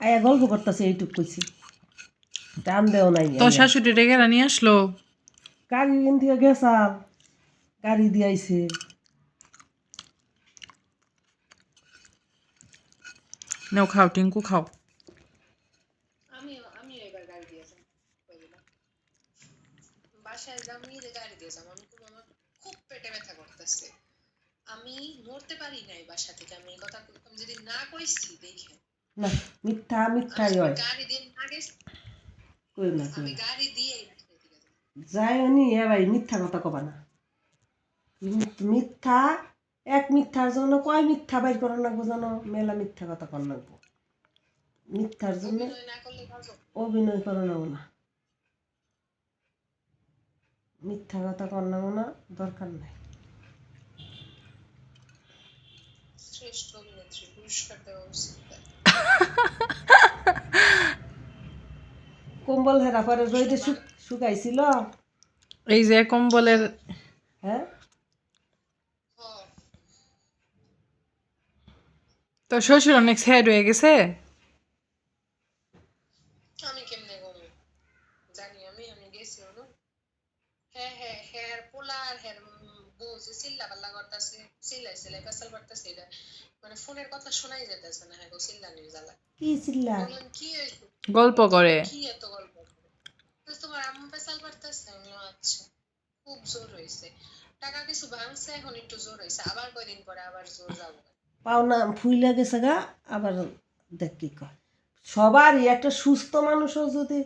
আয়া গল্প করতেছে এইটুক কইছি টান দেও নাই তোর শাশুড়ি রেগে নিয়ে আসলো গাড়ি দিয়ে গেছাল গাড়ি দিয়াইছে নাও খাও টিঙ্কু খাও আমি এবার গাড়ি দিয়েছি বাসায় আমি গাড়ি দিয়েছিলাম আমি খুব পেটে ব্যথা করতেছে আমি নড়তে পারি নাই বাসা থেকে আমি এই কথা আমি যদি না কইছি দেখে না মিথ্যাই হয় গাড়ি দিয়ে না গেছি কই না আমি গাড়ি দিয়ে যাই নি ভাই মিথ্যা কথা কবা না মিথ্যা এক মিথ্যার জন্য কয় মিথ্যা বাইর করার লাগবো জানো মেলা মিথ্যা কথা কর লাগবো মিথ্যার জন্য অভিনয় করা লাগবো না মিথ্যা কথা কর লাগবো না দরকার নাই শ্রেষ্ঠ অভিনেত্রী পুরস্কার দেওয়া উচিত কম্বল হেরা পরে রইতে শুকাইছিল এই যে কম্বলের হ্যাঁ তোর শ্বশুর অনেক স্যাড হয়ে গেছে আমি কেমনে গমি জানি আমি গেছি না হ্যাঁ পোলা আর হ্যাঁ বউ যে চিল্লা পাল্লা করতেছে চিল্লাই পেশাল করতেছে এটা মানে ফোনের কথা শোনাই যেতেছে না হ্যাঁ গো চিল্লানির জ্বালা কি চিল্লা বললেন কি হয়েছে গল্প করে কি এত গল্প তোমার আম্মু পেশাল করতেছে আচ্ছা খুব জোর হয়েছে টাকা কিছু ভাঙছে এখন একটু জোর হয়েছে আবার কয়দিন পরে আবার জোর যাবো পাওনা ফুইলা গেছে গা আবার দেখ কি কয় সবারই একটা সুস্থ মানুষও যদি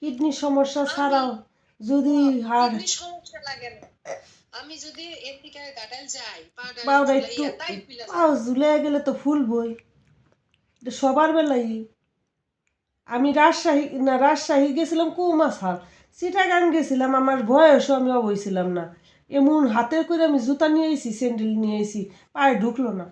কিডনির সমস্যা ছাড়াও যদি হার সমস্যা লাগে না আমি যদি এর দিকে গাটাল যাই পাউডার একটু পাও ঝুলে গেলে তো ফুলবই এটা সবার বেলাই আমি রাজশাহী গেছিলাম কুমাছাল চিটাগাং গেছিলাম আমার বয়সও আমি অবইছিলাম না এমন হাতের করে আমি জুতা নিয়ে এসেছি স্যান্ডেল নিয়ে এসেছি পায়ে ঢুকলো না